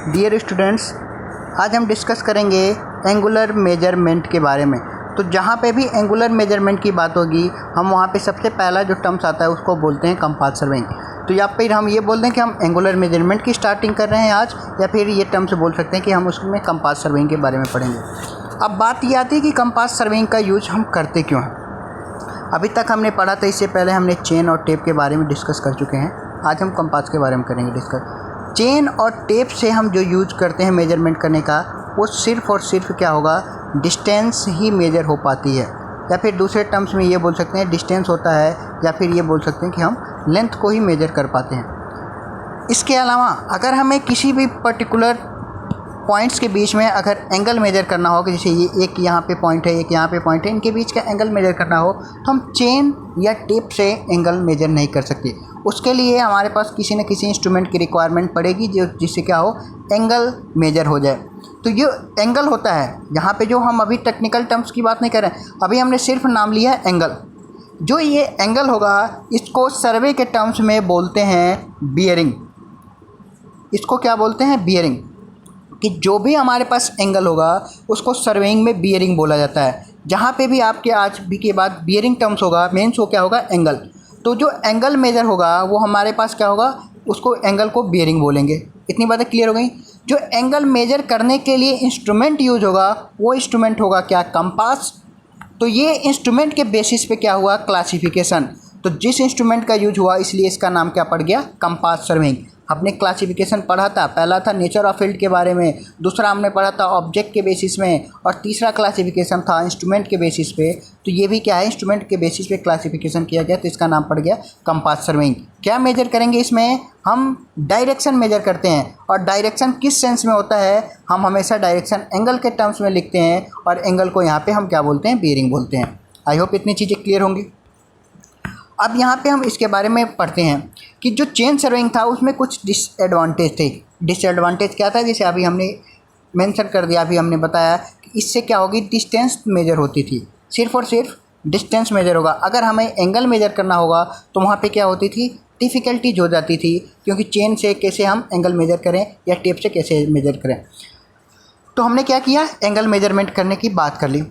Dear students, आज हम discuss करेंगे एंगुलर मेजरमेंट के बारे में। तो जहाँ पे भी एंगुलर मेजरमेंट की बात होगी, हम वहाँ पे सबसे पहला जो टर्म्स आता है उसको बोलते हैं कंपास सर्वेइंग। तो या फिर हम ये बोल दें कि हम एंगुलर मेजरमेंट की स्टार्टिंग कर रहे हैं आज, या फिर ये टर्म से बोल सकते हैं कि हम उसमें कंपास सर्वेइंग के बारे में पढ़ेंगे। अब बात ये आती है कि कंपास सर्वेइंग का यूज हम करते क्यों हैं। अभी तक हमने पढ़ा था, इससे पहले हमने चेन और टेप के बारे में डिस्कस कर चुके हैं। आज हम कंपास के बारे में करेंगे डिस्कस। चेन और टेप से हम जो यूज करते हैं मेजरमेंट करने का, वो सिर्फ़ और सिर्फ क्या होगा, डिस्टेंस ही मेजर हो पाती है। या फिर दूसरे टर्म्स में ये बोल सकते हैं डिस्टेंस होता है, या फिर ये बोल सकते हैं कि हम लेंथ को ही मेजर कर पाते हैं। इसके अलावा अगर हमें किसी भी पर्टिकुलर पॉइंट्स के बीच में अगर एंगल मेजर करना हो, कि जैसे ये एक यहाँ पे पॉइंट है, एक यहाँ पे पॉइंट है, इनके बीच का एंगल मेजर करना हो, तो हम चेन या टेप से एंगल मेजर नहीं कर सकते। उसके लिए हमारे पास किसी न किसी इंस्ट्रूमेंट की रिक्वायरमेंट पड़ेगी जिससे क्या हो, एंगल मेजर हो जाए। तो ये एंगल होता है, यहाँ पे जो हम अभी टेक्निकल टर्म्स की बात नहीं कर रहे हैं, अभी हमने सिर्फ नाम लिया है एंगल। जो ये एंगल होगा, इसको सर्वे के टर्म्स में बोलते हैं बियरिंग। इसको क्या बोलते हैं, बियरिंग। कि जो भी हमारे पास एंगल होगा उसको सर्वेइंग में बियरिंग बोला जाता है। जहाँ पे भी आपके आज भी के बाद बियरिंग टर्म्स होगा, मेन्स वो क्या होगा, एंगल। तो जो एंगल मेजर होगा वो हमारे पास क्या होगा, उसको एंगल को बियरिंग बोलेंगे। इतनी बातें क्लियर हो गई। जो एंगल मेजर करने के लिए इंस्ट्रूमेंट यूज होगा, वो इंस्ट्रूमेंट होगा क्या, कंपास। तो ये इंस्ट्रूमेंट के बेसिस पे क्या हुआ, क्लासिफिकेशन। तो जिस इंस्ट्रूमेंट का यूज हुआ, इसलिए इसका नाम क्या पड़ गया, कंपास सर्वेइंग। हमने क्लासिफिकेशन पढ़ा था, पहला था नेचर ऑफ फील्ड के बारे में, दूसरा हमने पढ़ा था ऑब्जेक्ट के बेसिस में, और तीसरा क्लासिफिकेशन था इंस्ट्रूमेंट के बेसिस पे। तो ये भी क्या है, इंस्ट्रूमेंट के बेसिस पे क्लासिफिकेशन किया गया, तो इसका नाम पड़ गया कंपास सर्वेइंग। क्या मेजर करेंगे इसमें, हम डायरेक्शन मेजर करते हैं। और डायरेक्शन किस सेंस में होता है, हम हमेशा डायरेक्शन एंगल के टर्म्स में लिखते हैं, और एंगल को यहाँ पे हम क्या बोलते हैं, बियरिंग बोलते हैं। आई होप इतनी चीज़ें क्लियर होंगी। अब यहाँ पे हम इसके बारे में पढ़ते हैं कि जो चेन सर्वेइंग था उसमें कुछ डिसएडवांटेज थे। डिसएडवांटेज क्या था, जैसे अभी हमने मेंशन कर दिया, अभी हमने बताया कि इससे क्या होगी, डिस्टेंस मेजर होती थी, सिर्फ और सिर्फ डिस्टेंस मेजर होगा। अगर हमें एंगल मेजर करना होगा तो वहाँ पे क्या होती थी, डिफ़िकल्टीज हो जाती थी, क्योंकि चेन से कैसे हम एंगल मेजर करें या टेप से कैसे मेजर करें। तो हमने क्या किया, एंगल मेजरमेंट करने की बात कर ली।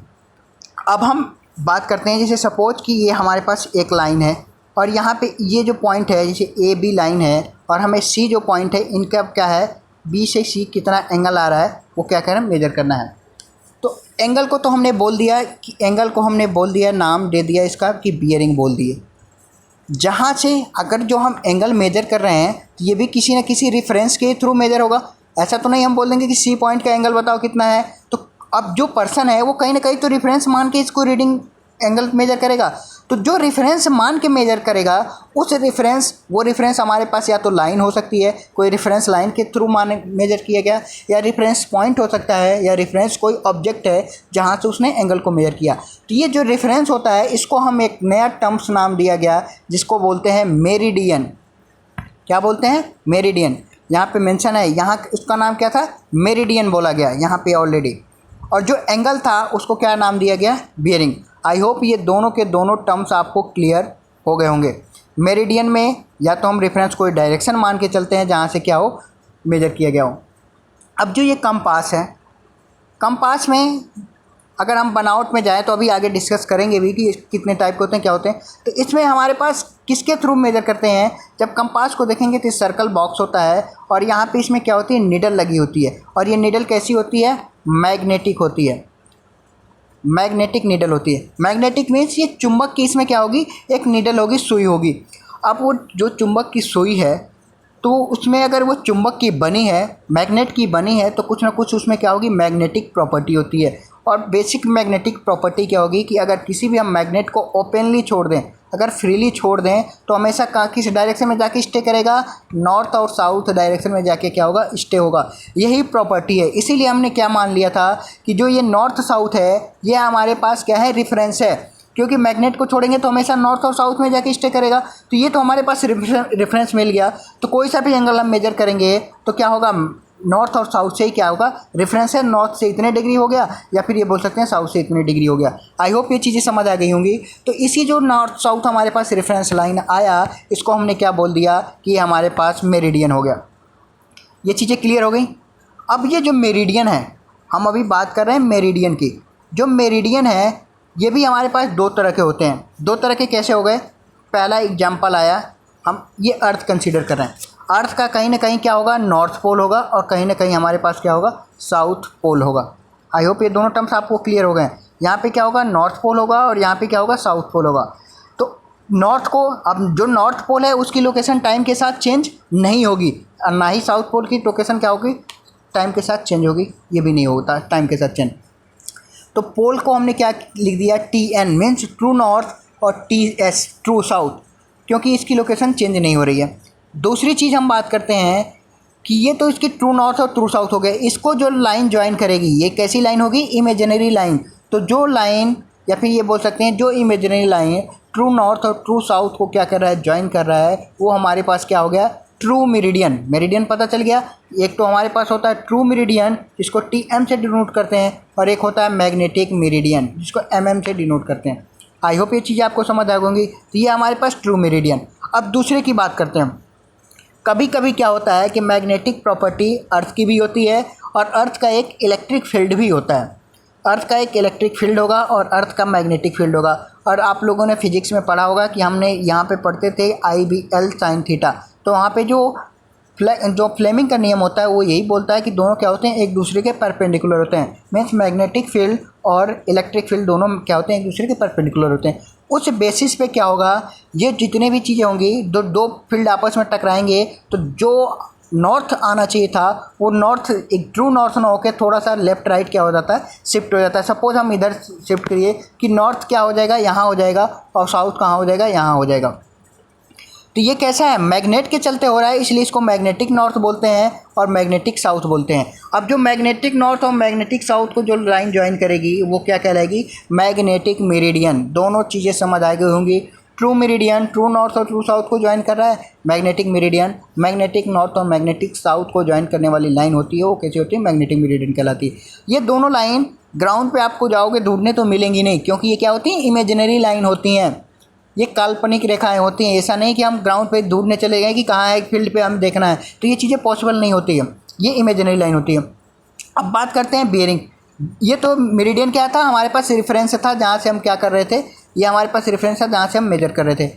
अब हम बात करते हैं, जैसे सपोज कि ये हमारे पास एक लाइन है, और यहाँ पे ये जो पॉइंट है, जैसे ए बी लाइन है, और हमें सी जो पॉइंट है, इनका क्या है, बी से सी कितना एंगल आ रहा है, वो क्या करें, मेजर करना है। तो एंगल को तो हमने बोल दिया कि एंगल को हमने बोल दिया, नाम दे दिया इसका कि बियरिंग बोल दिए। जहाँ से अगर जो हम एंगल मेजर कर रहे हैं, तो ये भी किसी न किसी रेफरेंस के थ्रू मेजर होगा। ऐसा तो नहीं हम बोल देंगे कि सी पॉइंट का एंगल बताओ कितना है। तो अब जो पर्सन है वो कहीं ना कहीं तो रेफरेंस मान के इसको रीडिंग एंगल मेजर करेगा। तो जो रेफरेंस मान के मेजर करेगा, उस वो रेफरेंस हमारे पास या तो लाइन हो सकती है, कोई रेफरेंस लाइन के थ्रू मेजर किया गया, या रेफरेंस पॉइंट हो सकता है, या रेफरेंस कोई ऑब्जेक्ट है जहाँ से उसने एंगल को मेजर किया। तो ये जो रेफरेंस होता है, इसको हम एक नया टर्म्स नाम दिया गया, जिसको बोलते हैं मेरिडियन। क्या बोलते हैं, मेरिडियन। यहाँ पे मेंशन है, यहाँ उसका नाम क्या था, मेरिडियन बोला गया यहाँ पे ऑलरेडी। और जो एंगल था उसको क्या नाम दिया गया, बियरिंग। आई होप ये दोनों के दोनों टर्म्स आपको क्लियर हो गए होंगे। मेरिडियन में या तो हम रेफरेंस कोई डायरेक्शन मान के चलते हैं जहाँ से क्या हो, मेजर किया गया हो। अब जो ये कंपास है, कंपास में अगर हम बनावट में जाएँ तो अभी आगे डिस्कस करेंगे भी कि कितने टाइप के होते हैं, क्या होते हैं। तो इसमें हमारे पास किसके थ्रू मेजर करते हैं, जब कंपास को देखेंगे तो सर्कल बॉक्स होता है, और यहाँ पे इसमें क्या होती है, निडल लगी होती है। और ये निडल कैसी होती है, मैग्नेटिक होती है। मैग्नेटिक निडल होती है। मैग्नेटिक मीन्स ये चुंबक की इसमें क्या होगी, एक निडल होगी, सुई होगी। अब वो जो चुंबक की सुई है, तो उसमें अगर वो चुंबक की बनी है, मैग्नेट की बनी है, तो कुछ ना कुछ उसमें क्या होगी, मैग्नेटिक प्रॉपर्टी होती है। और बेसिक मैग्नेटिक प्रॉपर्टी क्या होगी कि अगर किसी भी हम मैग्नेट को ओपनली छोड़ दें, अगर फ्रीली छोड़ दें, तो हमेशा किस डायरेक्शन में जाके स्टे करेगा, नॉर्थ और साउथ डायरेक्शन में जाके क्या होगा, स्टे होगा। यही प्रॉपर्टी है। इसीलिए हमने क्या मान लिया था कि जो ये नॉर्थ साउथ है, ये हमारे पास क्या है, रेफरेंस है। क्योंकि मैग्नेट को छोड़ेंगे तो हमेशा नॉर्थ और साउथ में जाके स्टे करेगा। तो ये तो हमारे पास रेफरेंस मिल गया। तो कोई सा भी एंगल हम मेजर करेंगे तो क्या होगा, नॉर्थ और साउथ से ही क्या होगा, रेफरेंस है, नॉर्थ से इतने डिग्री हो गया, या फिर ये बोल सकते हैं साउथ से इतने डिग्री हो गया। आई होप ये चीज़ें समझ आ गई होंगी। तो इसी जो नॉर्थ साउथ हमारे पास रेफरेंस लाइन आया, इसको हमने क्या बोल दिया कि हमारे पास मेरिडियन हो गया। ये चीज़ें क्लियर हो गई। अब ये जो मेरिडियन है, हम अभी बात कर रहे हैं मेरिडियन की। जो मेरिडियन है ये भी हमारे पास दो तरह के होते हैं। दो तरह के कैसे हो गए? पहला एग्जाम्पल आया, हम ये अर्थ कंसीडर कर रहे हैं। अर्थ का कहीं ना कहीं क्या होगा? नॉर्थ पोल होगा, और कहीं ना कहीं हमारे पास क्या होगा? साउथ पोल होगा। आई होप ये दोनों टर्म्स आपको क्लियर हो गए। यहाँ पे क्या होगा? नॉर्थ पोल होगा, और यहाँ पे क्या होगा? साउथ पोल होगा। तो नॉर्थ को, अब जो नॉर्थ पोल है उसकी लोकेशन टाइम के साथ चेंज नहीं होगी, और ना ही साउथ पोल की लोकेशन क्या होगी? टाइम के साथ चेंज होगी। ये भी नहीं होता टाइम के साथ चेंज। तो पोल को हमने क्या लिख दिया? TN मीन्स ट्रू नॉर्थ, और TS ट्रू साउथ, क्योंकि इसकी लोकेशन चेंज नहीं हो रही है। दूसरी चीज़ हम बात करते हैं कि ये तो इसकी ट्रू नॉर्थ और ट्रू साउथ हो गए। इसको जो लाइन ज्वाइन करेगी, ये कैसी लाइन होगी? Imaginary line. तो जो लाइन, या फिर ये बोल सकते हैं जो इमेजिनरी लाइन ट्रू नॉर्थ और ट्रू साउथ को क्या कर रहा है? ज्वाइन कर रहा है, वो हमारे पास क्या हो गया? True meridian. मेरिडियन पता चल गया। एक तो हमारे पास होता है ट्रू मेरिडियन, जिसको TM से डिनोट करते हैं, और एक होता है मैग्नेटिक मेरिडियन, जिसको MM से डिनोट करते हैं। आई होप ये चीज़ें आपको समझ आ गई। तो ये हमारे पास ट्रू मेरिडियन। अब दूसरे की बात करते हैं। कभी कभी क्या होता है कि मैग्नेटिक प्रॉपर्टी अर्थ की भी होती है, और अर्थ का एक इलेक्ट्रिक फील्ड भी होता है। अर्थ का एक इलेक्ट्रिक फील्ड होगा और अर्थ का मैग्नेटिक फील्ड होगा। और आप लोगों ने फिजिक्स में पढ़ा होगा कि हमने यहाँ पे पढ़ते थे IBL sin थीटा। तो वहाँ पे जो फ्लेमिंग का नियम होता है वो यही बोलता है कि दोनों क्या होते हैं? एक दूसरे के परपेंडिकुलर होते हैं। मीन्स मैग्नेटिक फील्ड और इलेक्ट्रिक फील्ड दोनों क्या होते हैं? एक दूसरे के परपेंडिकुलर होते हैं। उस बेसिस पे क्या होगा? ये जितने भी चीज़ें होंगी, दो फील्ड आपस में टकराएंगे, तो जो नॉर्थ आना चाहिए था वो नॉर्थ, एक ट्रू नॉर्थ ना होकर थोड़ा सा लेफ्ट राइट क्या हो जाता है? शिफ्ट हो जाता है। सपोज हम इधर शिफ्ट करिए कि नॉर्थ क्या हो जाएगा? यहाँ हो जाएगा, और साउथ कहाँ हो जाएगा? यहाँ हो जाएगा। तो ये कैसा है? मैग्नेट के चलते हो रहा है, इसलिए इसको मैग्नेटिक नॉर्थ बोलते हैं और मैग्नेटिक साउथ बोलते हैं। अब जो मैग्नेटिक नॉर्थ और मैग्नेटिक साउथ को जो लाइन ज्वाइन करेगी वो क्या कहलाएगी? Magnetic meridian. दोनों चीज़ें समझ आ गई होंगी। ट्रू मेरिडियन ट्रू नॉर्थ और ट्रू साउथ को ज्वाइन कर रहा है। मैग्नेटिक मेरिडियन मैग्नेटिक नॉर्थ और मैग्नेटिक साउथ को ज्वाइन करने वाली लाइन होती है, वो कैसी होती है? मैग्नेटिक मेरिडियन कहलाती है। ये दोनों लाइन ग्राउंड पे आपको जाओगे ढूंढने तो मिलेंगी नहीं, क्योंकि ये क्या होती हैं? इमेजिनरी लाइन होती हैं। ये काल्पनिक रेखाएं होती हैं। ऐसा नहीं कि हम ग्राउंड पे ढूंढने चले गए कि कहाँ है, फील्ड पे हम देखना है, तो ये चीज़ें पॉसिबल नहीं होती है। ये इमेजिनरी लाइन होती है। अब बात करते हैं बियरिंग। ये तो मेरिडियन क्या था? हमारे पास रेफरेंस था जहाँ से हम क्या कर रहे थे? ये हमारे पास रेफरेंस था जहाँ से हम मेजर कर रहे थे।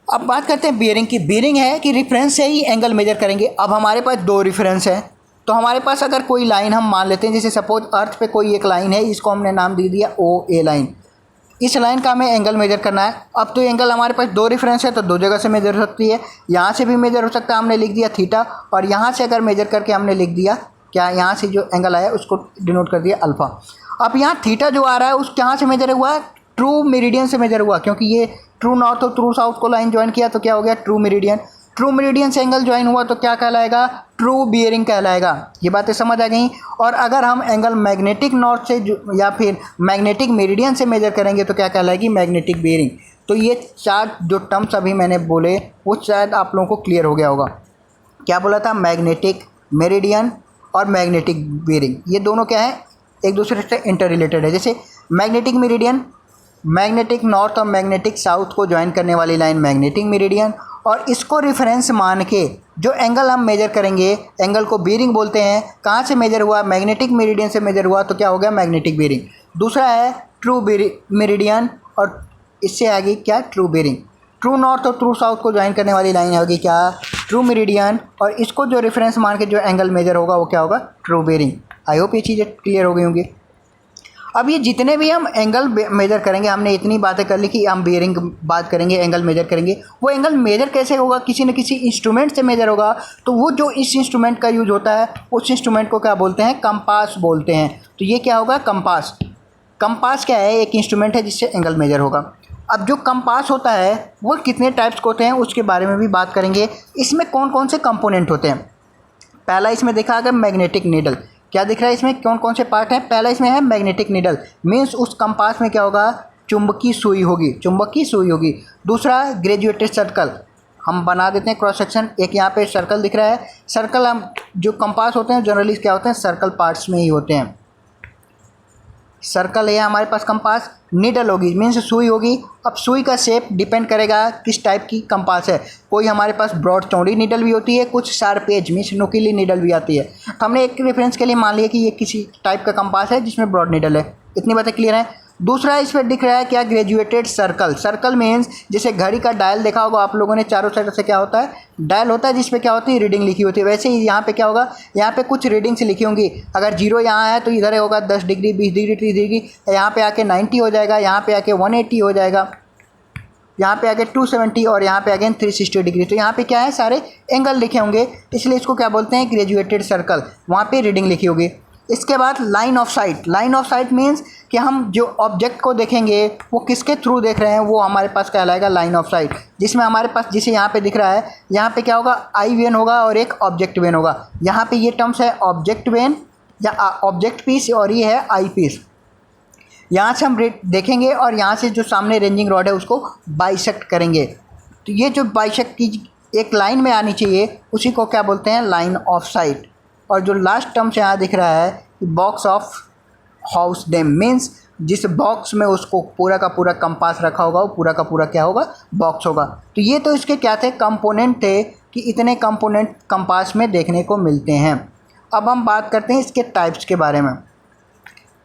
अब बात करते हैं बियरिंग की। बियरिंग है कि रेफरेंस से ही एंगल मेजर करेंगे। अब हमारे पास दो रेफरेंस है, तो हमारे पास अगर कोई लाइन हम मान लेते हैं, जैसे सपोज अर्थ पे कोई एक लाइन है, इसको हमने नाम दे दिया OA लाइन। इस लाइन का हमें एंगल मेजर करना है। अब तो एंगल हमारे पास दो रेफरेंस है, तो दो जगह से मेजर हो सकती है। यहाँ से भी मेजर हो सकता है, हमने लिख दिया थीटा, और यहाँ से अगर मेजर करके हमने लिख दिया क्या? यहाँ से जो एंगल आया उसको डिनोट कर दिया अल्फ़ा। अब यहाँ थीटा जो आ रहा है उस कहाँ से मेजर हुआ है? ट्रू मेरिडियन से मेजर हुआ, क्योंकि ये ट्रू नॉर्थ और ट्रू साउथ को लाइन ज्वाइन किया तो क्या हो गया? True meridian. ट्रू मेरिडियन से एंगल ज्वाइन हुआ तो क्या कहलाएगा? ट्रू बियरिंग कहलाएगा। ये बातें समझ आ गई। और अगर हम एंगल मैग्नेटिक नॉर्थ से या फिर मैग्नेटिक मेरिडियन से मेजर करेंगे तो क्या कहलाएगी? Magnetic bearing. तो ये चार जो टर्म्स अभी मैंने बोले वो शायद आप लोगों को क्लियर हो गया होगा। क्या बोला था? मैग्नेटिक मेरिडियन और मैग्नेटिक बियरिंग, ये दोनों क्या है? एक दूसरे से इंटर रिलेटेड है। जैसे मैग्नेटिक मेरिडियन, मैग्नेटिक नॉर्थ और मैग्नेटिक साउथ को ज्वाइन करने वाली लाइन मैग्नेटिक मेरिडियन, और इसको रेफरेंस मान के जो एंगल हम मेजर करेंगे, एंगल को बियरिंग बोलते हैं। कहाँ से मेजर हुआ? मैग्नेटिक मेरिडियन से मेजर हुआ, तो क्या हो गया? Magnetic bearing. दूसरा है ट्रू मेरिडियन, और इससे आगे क्या? True bearing. ट्रू नॉर्थ और ट्रू साउथ को ज्वाइन करने वाली लाइन होगी क्या? ट्रू मेरिडियन, और इसको जो रेफरेंस मान के जो एंगल मेजर होगा वो क्या होगा? True bearing. आई होप ये चीज़ें क्लियर हो गई होंगी। अब ये जितने भी हम एंगल मेजर करेंगे, हमने इतनी बातें कर ली कि हम बियरिंग बात करेंगे, एंगल मेजर करेंगे। वो एंगल मेजर कैसे होगा? किसी न किसी इंस्ट्रूमेंट से मेजर होगा। तो वो जो इस इंस्ट्रूमेंट का यूज होता है, उस इंस्ट्रूमेंट को क्या बोलते हैं? कंपास बोलते हैं। तो ये क्या होगा? कंपास। कंपास क्या है? एक इंस्ट्रूमेंट है जिससे एंगल मेजर होगा। अब जो कंपास होता है वो कितने टाइप्स के होते हैं उसके बारे में भी बात करेंगे। इसमें कौन कौन से कंपोनेंट होते हैं? पहला इसमें देखा अगर मैग्नेटिक नीडल। क्या दिख रहा है इसमें? कौन कौन से पार्ट हैं? पहला इसमें है मैग्नेटिक नीडल, मीन्स उस कंपास में क्या होगा? चुंबकीय सुई होगी, चुंबकीय सुई होगी। दूसरा ग्रेजुएटेड सर्कल, हम बना देते हैं क्रॉस सेक्शन। एक यहाँ पे सर्कल दिख रहा है। सर्कल हम जो कंपास होते हैं जनरली क्या होते हैं? सर्कल पार्ट्स में ही होते हैं। सर्कल है हमारे पास कंपास, नीडल होगी मीन्स सुई होगी। अब सुई का शेप डिपेंड करेगा किस टाइप की कंपास है। कोई हमारे पास ब्रॉड चौड़ी नीडल भी होती है, कुछ शार्प एज मीन्स नुकीली नीडल भी आती है। तो हमने एक रेफरेंस के लिए मान लिया कि ये किसी टाइप का कंपास है जिसमें ब्रॉड नीडल है। इतनी बातें क्लियर है। दूसरा इस पर दिख रहा है क्या, ग्रेजुएटेड सर्कल। सर्कल मीन्स जैसे घड़ी का डायल देखा होगा आप लोगों ने, चारों साइड से क्या होता है, डायल होता है जिस पे क्या होती है, रीडिंग लिखी होती है। वैसे ही यहाँ पे क्या होगा, यहाँ पे कुछ रीडिंग्स लिखी होंगी। अगर जीरो यहाँ है तो इधर होगा 10 डिग्री, 20 डिग्री, 30 डिग्री, यहाँ पे आके 90 हो जाएगा, यहाँ पे आके 180 हो जाएगा, यहाँ पे आके 270 और यहाँ पे अगेन 360 डिग्री। तो यहाँ पे क्या है, सारे एंगल लिखे होंगे, इसलिए इसको क्या बोलते हैं, ग्रेजुएटेड सर्कल। वहाँ पे रीडिंग लिखी होगी। इसके बाद line of site. Line of site means कि हम जो ऑब्जेक्ट को देखेंगे वो किसके थ्रू देख रहे हैं, वो हमारे पास कहलाएगा लाइन ऑफ साइट। जिसमें हमारे पास जिसे यहाँ पे दिख रहा है, यहाँ पे क्या होगा, आई वेन होगा और एक ऑब्जेक्ट वेन होगा। यहाँ पे ये टर्म्स है ऑब्जेक्ट वेन या ऑब्जेक्ट पीस और ये है आई पीस। यहाँ से हम देखेंगे और यहाँ से जो सामने रेंजिंग रॉड है उसको बाइसेक्ट करेंगे। तो ये जो बाइसेक्ट की एक लाइन में आनी चाहिए उसी को क्या बोलते हैं, लाइन ऑफ साइट। और जो लास्ट टर्म से यहाँ दिख रहा है बॉक्स ऑफ हाउस डेम मीन्स जिस बॉक्स में उसको पूरा का पूरा कंपास रखा होगा वो पूरा का पूरा क्या होगा, बॉक्स होगा। तो ये तो इसके क्या थे, कंपोनेंट थे कि इतने कंपोनेंट कंपास में देखने को मिलते हैं। अब हम बात करते हैं इसके टाइप्स के बारे में।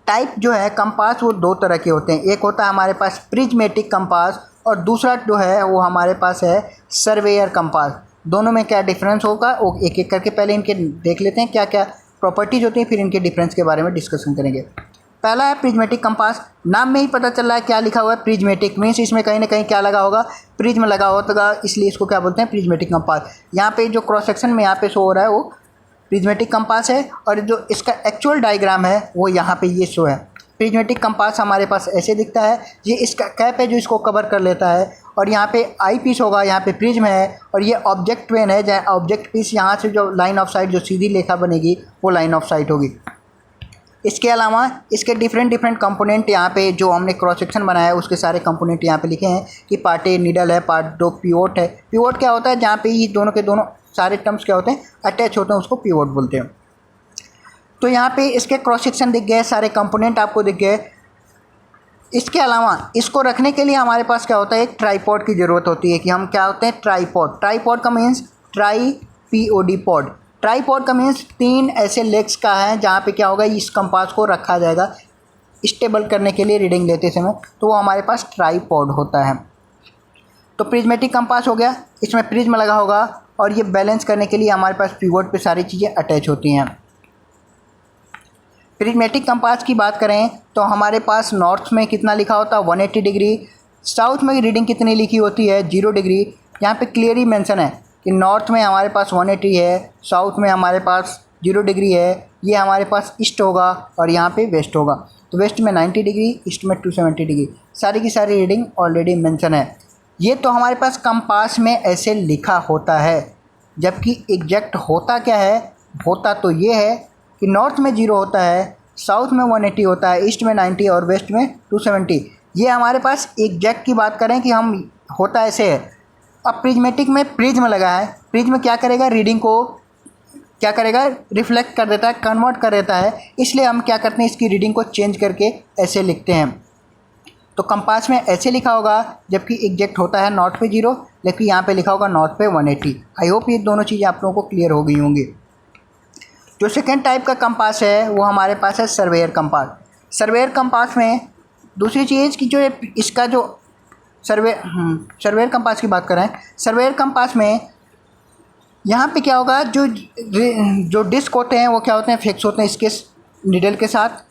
टाइप जो है कंपास वो दो तरह के होते हैं। एक होता है हमारे पास प्रिज्मेटिक कंपास और दूसरा जो है वो हमारे पास है सर्वेयर कंपास। दोनों में क्या डिफरेंस होगा वो एक एक करके पहले इनके देख लेते हैं क्या क्या प्रॉपर्टीज होती हैं, फिर इनके डिफरेंस के बारे में डिस्कशन करेंगे। पहला है प्रिज्मेटिक कंपास। नाम में ही पता चल रहा है क्या लिखा हुआ है, प्रिज्मेटिक मीन्स इसमें कहीं ना कहीं क्या लगा होगा, प्रिज्म लगा होगा, इसलिए इसको क्या बोलते हैं, प्रिज्मेटिक कंपास। यहाँ पे जो क्रॉस सेक्शन में यहाँ पे शो हो रहा है वो प्रिज्मेटिक कंपास है और जो इसका एक्चुअल डायग्राम है वो यहाँ पे ये शो है। प्रिज्मेटिक कंपास हमारे पास ऐसे दिखता है, ये इसका कैप है जो इसको कवर कर लेता है और यहाँ पे आई पीस होगा, यहाँ पे प्रिज्म है और ये ऑब्जेक्ट वेन है जहाँ ऑब्जेक्ट पीस, यहाँ से जो लाइन ऑफ साइट जो सीधी रेखा बनेगी वो लाइन ऑफ साइट होगी। इसके अलावा इसके डिफरेंट कंपोनेंट यहाँ पे जो हमने क्रॉस सेक्शन बनाया है उसके सारे कंपोनेंट यहाँ पे लिखे हैं कि पार्ट ए नीडल है, पार्ट 2 पिवोट है। पिवोट क्या होता है, जहाँ पे ये दोनों के दोनों सारे टर्म्स क्या होते हैं, अटैच होते हैं, उसको पिवोट बोलते हैं। तो यहाँ पे इसके क्रॉस सेक्शन दिख गए, सारे कंपोनेंट आपको दिख गए। इसके अलावा इसको रखने के लिए हमारे पास क्या होता है, एक ट्राईपॉड की ज़रूरत होती है कि हम क्या होते हैं, ट्राईपॉड। ट्राईपॉड का मीन्स ट्राई पॉड। ट्राईपॉड का मीन्स 3 ऐसे लेग्स का है जहाँ पे क्या होगा, इस कंपास को रखा जाएगा स्टेबल करने के लिए रीडिंग लेते समय, तो वो हमारे पास ट्राईपॉड होता है। तो प्रिज्मेटिक कंपास हो गया, इसमें प्रिज्म लगा होगा और ये बैलेंस करने के लिए हमारे पास पिवोट पे सारी चीज़ें अटैच होती हैं। प्रिज्मेटिक कंपास की बात करें तो हमारे पास नॉर्थ में कितना लिखा होता है, 180 डिग्री। साउथ में रीडिंग कितनी लिखी होती है, 0 डिग्री। यहाँ पे क्लियरली मेंशन है कि नॉर्थ में हमारे पास 180 है, साउथ में हमारे पास 0 डिग्री है। ये हमारे पास ईस्ट होगा और यहाँ पे वेस्ट होगा। तो वेस्ट में 90 डिग्री, ईस्ट में 270 डिग्री। सारी की सारी रीडिंग ऑलरेडी मेंशन है। ये तो हमारे पास कंपास में ऐसे लिखा होता है, जबकि एग्जैक्ट होता क्या है, होता तो ये है कि नॉर्थ में 0 होता है, साउथ में 180 होता है, ईस्ट में 90 और वेस्ट में 270। ये हमारे पास एग्जैक्ट की बात करें कि हम होता ऐसे है। अब प्रिज्मेटिक में प्रिज्म लगा है, प्रिज्म क्या करेगा, रीडिंग को क्या करेगा, रिफ्लेक्ट कर देता है, कन्वर्ट कर देता है। इसलिए हम क्या करते हैं, इसकी रीडिंग को चेंज करके ऐसे लिखते हैं। तो कंपास में ऐसे लिखा होगा, जबकि एग्जैक्ट होता है नॉर्थ पे 0, लेकिन यहाँ पे लिखा होगा नॉर्थ पे 180। आई होप ये दोनों चीज़ें आप लोगों को क्लियर हो गई होंगी। जो सेकेंड टाइप का कंपास है वो हमारे पास है सर्वेयर कंपास। सर्वेयर कंपास में दूसरी चीज़ कि जो इसका जो सर्वेयर कंपास की बात करें, सर्वेयर कंपास में यहाँ पे क्या होगा, जो डिस्क होते हैं वो क्या होते हैं, फिक्स होते हैं इसके नीडल के साथ,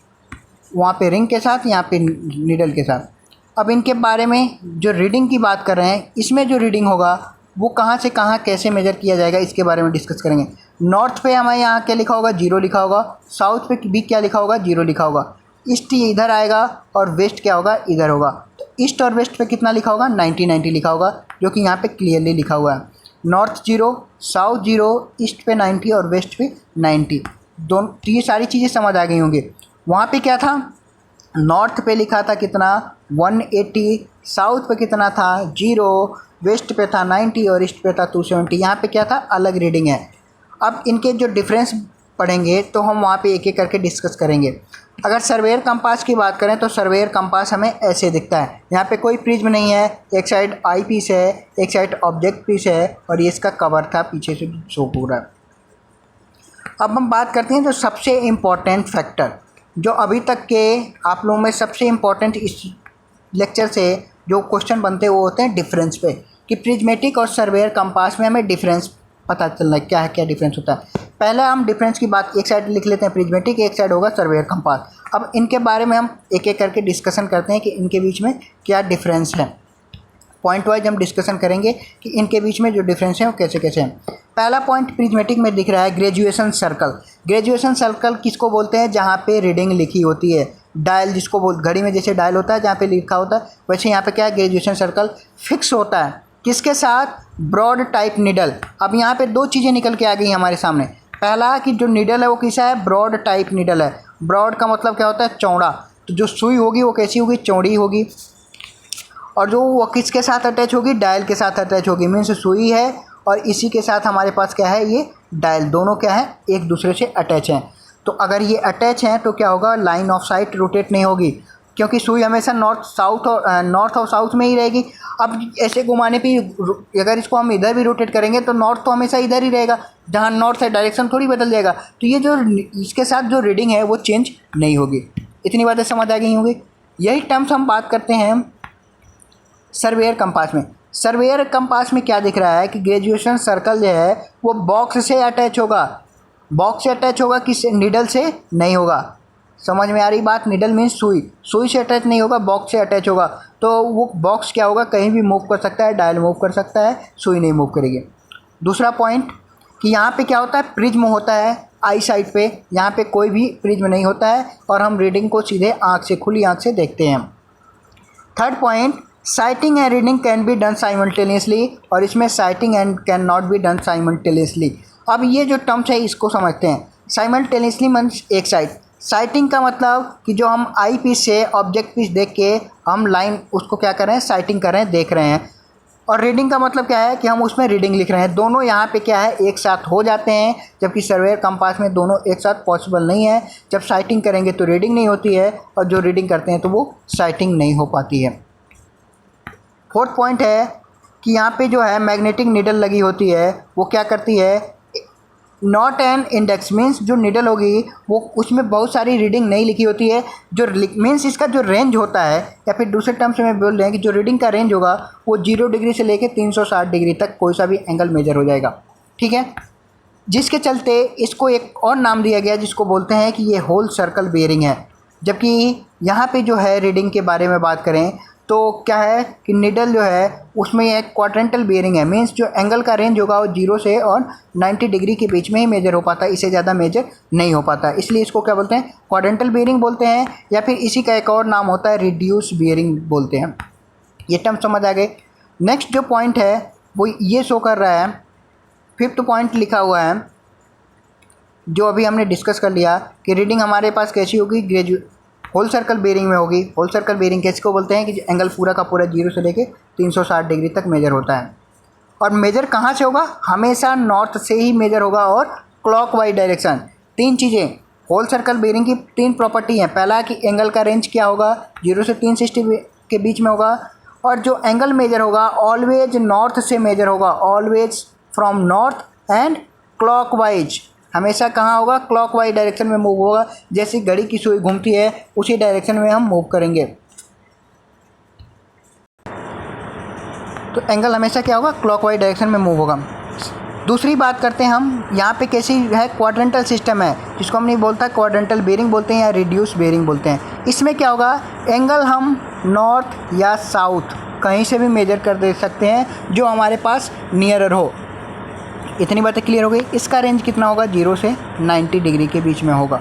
वहाँ पे रिंग के साथ, यहाँ पे नीडल के साथ। अब इनके बारे में जो रीडिंग की बात कर रहे हैं, इसमें जो रीडिंग होगा वो कहाँ से कहाँ कैसे मेजर किया जाएगा इसके बारे में डिस्कस करेंगे। नॉर्थ पे हमें यहाँ क्या लिखा होगा, 0 लिखा होगा। साउथ पे भी क्या लिखा होगा, 0 लिखा होगा। ईस्ट इधर आएगा और वेस्ट क्या होगा, इधर होगा। तो ईस्ट और वेस्ट पे कितना लिखा होगा, 90 लिखा होगा, जो कि यहाँ पे क्लियरली लिखा हुआ है। नॉर्थ 0, साउथ 0, ईस्ट पे 90 और वेस्ट पे 90। दोनों ये सारी चीज़ें समझ आ गई होंगी। वहाँ पे क्या था, नॉर्थ पे लिखा था कितना, 180, साउथ पे कितना था, 0, वेस्ट पे था 90 और ईस्ट पे था 270। यहाँ पे क्या था, अलग रीडिंग है। अब इनके जो डिफरेंस पढ़ेंगे तो हम वहाँ पे एक एक करके डिस्कस करेंगे। अगर सर्वेयर कंपास की बात करें तो सर्वेयर कंपास हमें ऐसे दिखता है। यहाँ पे कोई प्रिज्म नहीं है, एक साइड आई पीस है, एक साइड ऑब्जेक्ट पीस है और ये इसका कवर था पीछे से शो पूरा। अब हम बात करते हैं जो सबसे इम्पोर्टेंट फैक्टर, जो अभी तक के आप लोगों में सबसे इम्पोर्टेंट इस लेक्चर से जो क्वेश्चन बनते हैं वो होते हैं डिफरेंस पे, कि प्रिज्मेटिक और सर्वेयर कंपास में हमें डिफरेंस पता चलना है क्या है, क्या डिफरेंस होता है। पहले हम डिफरेंस की बात एक साइड लिख लेते हैं प्रिज्मेटिक, एक साइड होगा सर्वेयर कंपास। अब इनके बारे में हम एक एक करके डिस्कशन करते हैं कि इनके बीच में क्या डिफरेंस है। पॉइंट वाइज हम डिस्कशन करेंगे कि इनके बीच में जो डिफरेंस है वो कैसे कैसे हैं। पहला पॉइंट प्रिज्मेटिक में दिख रहा है ग्रेजुएशन सर्कल। ग्रेजुएशन सर्कल किसको बोलते हैं? जहाँ पे रीडिंग लिखी होती है, डायल जिसको घड़ी में जैसे डायल होता है जहाँ पे लिखा होता है, वैसे यहाँ पे क्या है ग्रेजुएशन सर्कल फिक्स होता है। किसके साथ? Broad type needle. अब यहाँ पे दो चीज़ें निकल के आ गई हमारे सामने। पहला कि जो निडल है वो कैसा है? ब्रॉड टाइप निडल है। ब्रॉड का मतलब क्या होता है? चौड़ा। तो जो सुई होगी वो कैसी होगी? चौड़ी होगी। और जो वो किसके साथ अटैच होगी? डायल के साथ अटैच होगी। मीन्स सुई है और इसी के साथ हमारे पास क्या है? ये डायल। दोनों क्या है? एक दूसरे से अटैच हैं। तो अगर ये अटैच हैं तो क्या होगा? लाइन ऑफ साइट रोटेट नहीं होगी, क्योंकि सुई हमेशा नॉर्थ और साउथ में ही रहेगी। अब ऐसे घुमाने पे अगर इसको हम इधर भी रोटेट करेंगे तो नॉर्थ तो हमेशा इधर ही रहेगा, जहाँ नॉर्थ है डायरेक्शन थोड़ी बदल जाएगा। तो ये जो इसके साथ जो रीडिंग है वो चेंज नहीं होगी। इतनी बातें समझ आ गई होंगी। यही टर्म्स हम बात करते हैं सर्वेयर कंपास में। सर्वेयर कंपास में क्या दिख रहा है कि ग्रेजुएशन सर्कल जो है वो बॉक्स से अटैच होगा। बॉक्स से अटैच होगा, किस? निडल से नहीं होगा। समझ में आ रही बात? निडल मीन्स सुई, सुई से अटैच नहीं होगा, बॉक्स से अटैच होगा। तो वो बॉक्स क्या होगा? कहीं भी मूव कर सकता है, डायल मूव कर सकता है, सुई नहीं मूव करेगी। दूसरा पॉइंट कि यहाँ पे क्या होता है? प्रिज्म होता है आई साइड पे, यहाँ पे कोई भी प्रिज्म नहीं होता है और हम रीडिंग को सीधे आँख से, खुली आँख से देखते हैं। Third point, sighting and reading can be done simultaneously, और इसमें sighting and can not be done simultaneously. अब ये जो टर्म्स है इसको समझते हैं। साइमल्टेनियसली मीन्स एक साइड। साइटिंग का मतलब कि जो हम आई पीस से ऑब्जेक्ट पीस देख के हम लाइन उसको क्या कर रहे हैं? साइटिंग कर रहे हैं, देख रहे हैं। और रीडिंग का मतलब क्या है? कि हम उसमें रीडिंग लिख रहे हैं। दोनों यहाँ पे क्या है? एक साथ हो जाते हैं, जबकि सर्वेयर कंपास में दोनों एक साथ पॉसिबल नहीं है। जब साइटिंग करेंगे तो रीडिंग नहीं होती है और जो रीडिंग करते हैं तो वो साइटिंग नहीं हो पाती है। फोर्थ पॉइंट है कि यहाँ पे जो है मैग्नेटिक नीडल लगी होती है, वो क्या करती है? नॉट एन इंडेक्स मीन्स जो नीडल होगी वो उसमें बहुत सारी रीडिंग नहीं लिखी होती है। जो मीन्स इसका जो रेंज होता है, या फिर दूसरे टर्म से मैं बोल रहे हैं कि जो रीडिंग का रेंज होगा वो 0 डिग्री से लेकर 360 डिग्री तक कोई सा भी एंगल मेजर हो जाएगा। ठीक है, जिसके चलते इसको एक और नाम दिया गया जिसको बोलते हैं कि ये होल सर्कल बेयरिंग है। जबकि यहाँ पे जो है रीडिंग के बारे में बात करें तो क्या है कि निडल जो है उसमें एक क्वाड्रेंटल बेयरिंग है। मीन्स जो एंगल का रेंज होगा वो 0 से और 90 डिग्री के बीच में ही मेजर हो पाता है, इससे ज़्यादा मेजर नहीं हो पाता। इसलिए इसको क्या बोलते हैं? क्वाड्रेंटल बेयरिंग बोलते हैं, या फिर इसी का एक और नाम होता है रिड्यूस बेयरिंग बोलते हैं। ये टर्म समझ आ गए। नेक्स्ट जो पॉइंट है वो ये शो कर रहा है, फिफ्थ पॉइंट लिखा हुआ है जो अभी हमने डिस्कस कर लिया कि रीडिंग हमारे पास कैसी होगी? होल सर्कल बेयरिंग में होगी। होल सर्कल बेयरिंग कैसे को बोलते हैं? कि एंगल पूरा का पूरा 0 से लेके 360 डिग्री तक मेजर होता है। और मेजर कहाँ से होगा? हमेशा नॉर्थ से ही मेजर होगा और क्लॉकवाइज डायरेक्शन। तीन चीज़ें होल सर्कल बेयरिंग की, तीन प्रॉपर्टी हैं। पहला कि एंगल का रेंज क्या होगा? 0 से 360 के बीच में होगा, और जो एंगल मेजर होगा ऑलवेज नॉर्थ से मेजर होगा, always from north and clockwise. हमेशा कहाँ होगा? क्लॉकवाइज डायरेक्शन में मूव होगा। जैसे घड़ी की सुई घूमती है उसी डायरेक्शन में हम मूव करेंगे। तो एंगल हमेशा क्या होगा? क्लॉकवाइज डायरेक्शन में मूव होगा। दूसरी बात करते हैं हम, यहाँ पे कैसी है? क्वाड्रेंटल सिस्टम है, जिसको हम नहीं बोलता क्वाड्रेंटल बेयरिंग बोलते हैं या रिड्यूस बेयरिंग बोलते हैं। इसमें क्या होगा? एंगल हम नॉर्थ या साउथ कहीं से भी मेजर कर दे सकते हैं जो हमारे पास नियरर हो। इतनी बातें क्लियर हो गई। इसका रेंज कितना होगा? 0 से 90 डिग्री के बीच में होगा।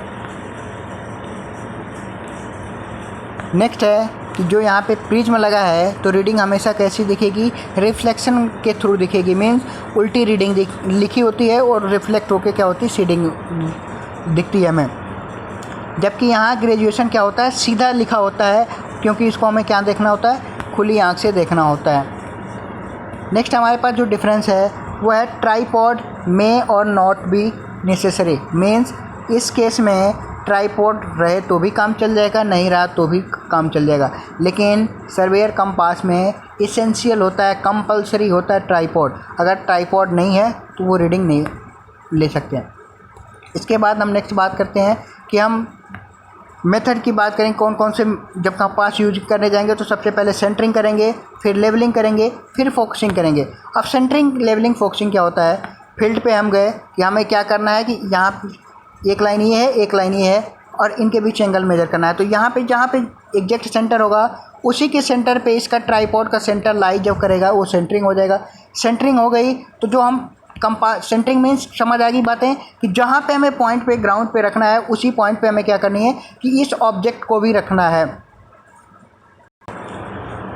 नेक्स्ट है कि जो यहाँ पे प्रिज्म लगा है तो रीडिंग हमेशा कैसी दिखेगी? रिफ्लेक्शन के थ्रू दिखेगी। मीन्स उल्टी रीडिंग लिखी होती है और रिफ्लेक्ट होकर क्या होती है? सीडिंग दिखती है हमें। जबकि यहाँ ग्रेजुएशन क्या होता है? सीधा लिखा होता है, क्योंकि इसको हमें क्या देखना होता है? खुली आँख से देखना होता है। नेक्स्ट हमारे पास जो डिफरेंस है वो है ट्राईपॉड में और नॉट बी नेसेसरी। मीन्स इस केस में ट्राइपॉड रहे तो भी काम चल जाएगा, नहीं रहा तो भी काम चल जाएगा। लेकिन सर्वेयर कंपास में इसेंशियल होता है, कंपलसरी होता है ट्राइपॉड। अगर ट्राइपॉड नहीं है तो वो रीडिंग नहीं ले सकते हैं। इसके बाद हम नेक्स्ट बात करते हैं कि हम मेथड की बात करें कौन कौन से। जब कंपास यूज करने जाएंगे तो सबसे पहले सेंटरिंग करेंगे, फिर लेवलिंग करेंगे, फिर फोकसिंग करेंगे। अब सेंटरिंग, लेवलिंग, फोकसिंग क्या होता है? फील्ड पे हम गए कि हमें क्या करना है कि यहाँ एक लाइन ये है, एक लाइन ये है और इनके बीच एंगल मेजर करना है। तो यहाँ पे जहाँ पे एग्जैक्ट सेंटर होगा उसी के सेंटर पे इसका ट्राइपॉड का सेंटर लाई जब करेगा वो सेंटरिंग हो जाएगा। सेंटरिंग हो गई तो जो हम सेंटरिंग मीन्स समझ आ गई बातें कि जहाँ पे हमें पॉइंट पे ग्राउंड पे रखना है उसी पॉइंट पे हमें क्या करनी है कि इस ऑब्जेक्ट को भी रखना है।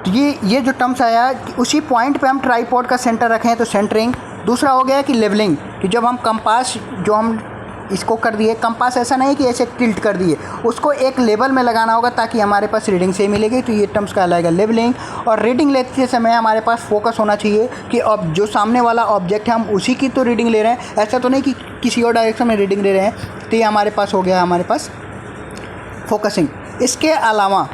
तो ये जो टर्म्स आया कि उसी पॉइंट पे हम ट्राइपॉड का सेंटर रखें तो सेंटरिंग। दूसरा हो गया कि लेवलिंग, कि जब हम कंपास जो हम इसको कर दिए, कंपास ऐसा नहीं कि ऐसे टिल्ट कर दिए, उसको एक लेवल में लगाना होगा ताकि हमारे पास रीडिंग सही मिलेगी। तो ये टर्म्स कहलाएगा लेवलिंग। और रीडिंग लेते समय हमारे पास फोकस होना चाहिए कि अब जो सामने वाला ऑब्जेक्ट है हम उसी की तो रीडिंग ले रहे हैं, ऐसा तो नहीं कि किसी और डायरेक्शन में रीडिंग ले रहे हैं। तो ये हमारे पास हो गया हमारे पास फोकसिंग। इसके अलावा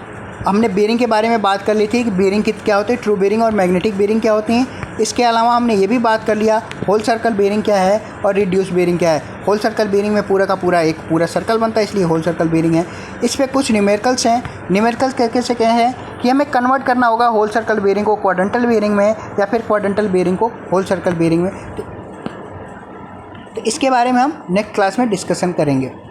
हमने बेरिंग के बारे में बात कर ली थी कि बेरिंग क्या होती है, ट्रू बेरिंग और मैग्नेटिक बेरिंग क्या होती हैं। इसके अलावा हमने ये भी बात कर लिया होल सर्कल बेरिंग क्या है और रिड्यूस बेरिंग क्या है। होल सर्कल बेरिंग में पूरा का पूरा एक पूरा सर्कल बनता है, इसलिए होल सर्कल बेरिंग है। इस पर कुछ न्यूमेरिकल्स हैं। न्यूमेरिकल्स कैसे क्या है कि हमें कन्वर्ट करना होगा होल सर्कल बेरिंग को क्वाड्रेंटल बेरिंग में या फिर क्वाड्रेंटल बेरिंग को होल सर्कल बेरिंग में। तो इसके बारे में हम नेक्स्ट क्लास में डिस्कशन करेंगे।